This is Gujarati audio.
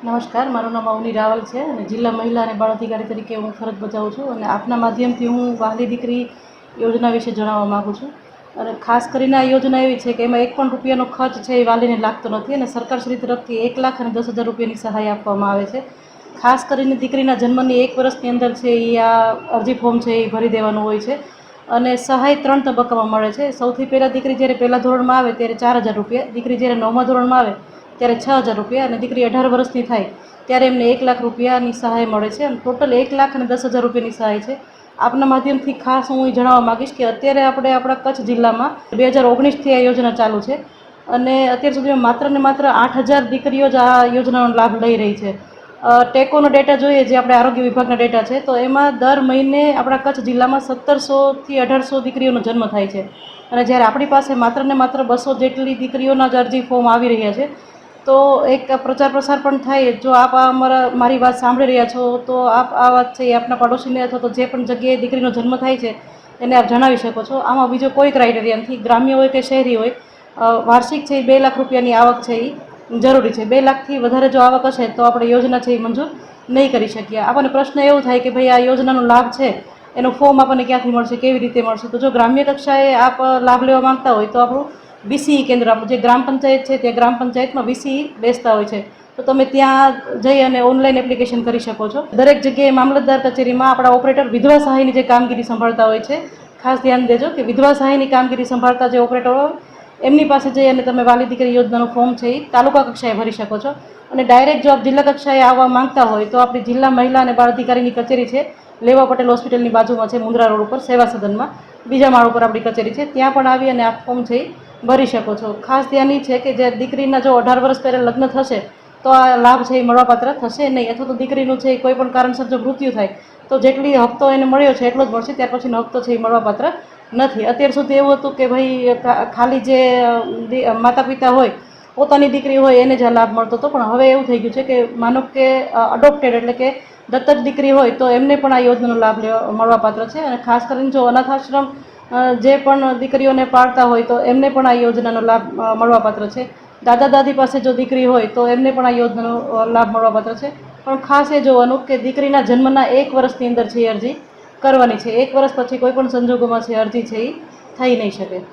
નમસ્કાર, મારું નામ અવની રાવલ છે અને જિલ્લા મહિલા અને બાળ અધિકારી તરીકે હું ફરજ બજાવું છું અને આપના માધ્યમથી હું વહાલી દીકરી યોજના વિશે જણાવવા માગું છું. અને ખાસ કરીને આ યોજના એવી છે કે એમાં એક પણ રૂપિયાનો ખર્ચ છે એ વાલીને લાગતો નથી અને સરકારશ્રી તરફથી 1,10,000 રૂપિયાની સહાય આપવામાં આવે છે. ખાસ કરીને દીકરીના જન્મની 1 વર્ષની અંદર છે એ આ અરજી ફોર્મ છે એ ભરી દેવાનું હોય છે અને સહાય 3 તબક્કામાં મળે છે. સૌથી પહેલાં દીકરી જ્યારે પહેલા ધોરણમાં આવે ત્યારે 4,000 રૂપિયા, દીકરી જ્યારે 9મા ધોરણમાં આવે ત્યારે 6,000 રૂપિયા અને દીકરી 18 વર્ષની થાય ત્યારે એમને 1,00,000 રૂપિયાની સહાય મળે છે અને ટોટલ 1,10,000 રૂપિયાની સહાય છે. આપના માધ્યમથી ખાસ હું એ જણાવવા માગીશ કે અત્યારે આપણે આપણા કચ્છ જિલ્લામાં 2019થી આ યોજના ચાલુ છે અને અત્યાર સુધીમાં માત્ર ને માત્ર 8,000 દીકરીઓ જ આ યોજનાનો લાભ લઈ રહી છે. ટેકોનો ડેટા જોઈએ, જે આપણે આરોગ્ય વિભાગના ડેટા છે, તો એમાં દર મહિને આપણા કચ્છ જિલ્લામાં 1700થી 1800 દીકરીઓનો જન્મ થાય છે અને જ્યારે આપણી પાસે માત્ર ને માત્ર 200 જેટલી દીકરીઓના જ અરજી ફોર્મ આવી રહ્યા છે, તો એક પ્રચાર પ્રસાર પણ થાય. જો આપ મારી વાત સાંભળી રહ્યા છો તો આપ આ વાત છે એ આપના પડોશીને અથવા તો જે પણ જગ્યાએ દીકરીનો જન્મ થાય છે એને આપ જણાવી શકો છો. આમાં બીજો કોઈ ક્રાઇટેરિયા નથી, ગ્રામ્ય હોય કે શહેરી હોય. વાર્ષિક છે એ 2 લાખ રૂપિયાની આવક છે એ જરૂરી છે. 2 લાખથી વધારે જો આવક હશે તો આપણે યોજના છે એ મંજૂર નહીં કરી શકીએ. આપણને પ્રશ્ન એવો થાય કે ભાઈ આ યોજનાનો લાભ છે એનું ફોર્મ આપણને ક્યાંથી મળશે, કેવી રીતે મળશે? તો જો ગ્રામ્ય કક્ષાએ આપ લાભ લેવા માંગતા હોય તો આપણું વીસીઈ કેન્દ્ર, આપણું જે ગ્રામ પંચાયત છે ત્યાં ગ્રામ પંચાયતમાં વીસીઈ બેસતા હોય છે, તો તમે ત્યાં જઈ અને ઓનલાઈન એપ્લિકેશન કરી શકો છો. દરેક જગ્યાએ મામલતદાર કચેરીમાં આપણા ઓપરેટર વિધવા સહાયની જે કામગીરી સંભાળતા હોય છે, ખાસ ધ્યાન દેજો કે વિધવા સહાયની કામગીરી સંભાળતા જે ઓપરેટરો એમની પાસે જઈ અને તમે વાલી દીકરી યોજનાનું ફોર્મ છે એ તાલુકા કક્ષાએ ભરી શકો છો. અને ડાયરેક્ટ જો આપ જિલ્લા કક્ષાએ આવવા માંગતા હોય તો આપણી જિલ્લા મહિલા અને બાળ અધિકારીની કચેરી છે, લેવા પટેલ હોસ્પિટલની બાજુમાં છે, મુંદ્રા રોડ ઉપર સેવા સદનમાં બીજા માળ ઉપર આપણી કચેરી છે. ત્યાં પણ આવી અને આ ફોર્મ છે એ ભરી શકો છો. ખાસ ધ્યાન એ છે કે જે દીકરીના જો 18 વર્ષ પહેલાં લગ્ન થશે તો આ લાભ છે એ મળવાપાત્ર થશે નહીં, અથવા તો દીકરીનું છે કોઈ પણ કારણસર જો મૃત્યુ થાય તો જેટલી હપ્તો એને મળ્યો છે એટલો જ મળશે, ત્યાર પછીનો હપ્તો છે એ મળવાપાત્ર નથી. અત્યાર સુધી એવું હતું કે ભાઈ ખાલી જે માતા પિતા હોય, પોતાની દીકરી હોય એને જ આ લાભ મળતો હતો, પણ હવે એવું થઈ ગયું છે કે માનો કે અડોપ્ટેડ એટલે કે દત્તક દીકરી હોય તો એમને પણ આ યોજનાનો લાભ મળવાપાત્ર છે. અને ખાસ કરીને જો અનાથ આશ્રમ જે પણ દીકરીઓને પાળતા હોય તો એમને પણ આ યોજનાનો લાભ મળવાપાત્ર છે. દાદા દાદી પાસે જો દીકરી હોય તો એમને પણ આ યોજનાનો લાભ મળવાપાત્ર છે. પણ ખાસ એ જોવાનું કે દીકરીના જન્મના 1 વર્ષની અંદર છે એ અરજી કરવાની છે. 1 વર્ષ પછી કોઈ પણ સંજોગોમાં છે અરજી છે એ થઈ નહીં શકે.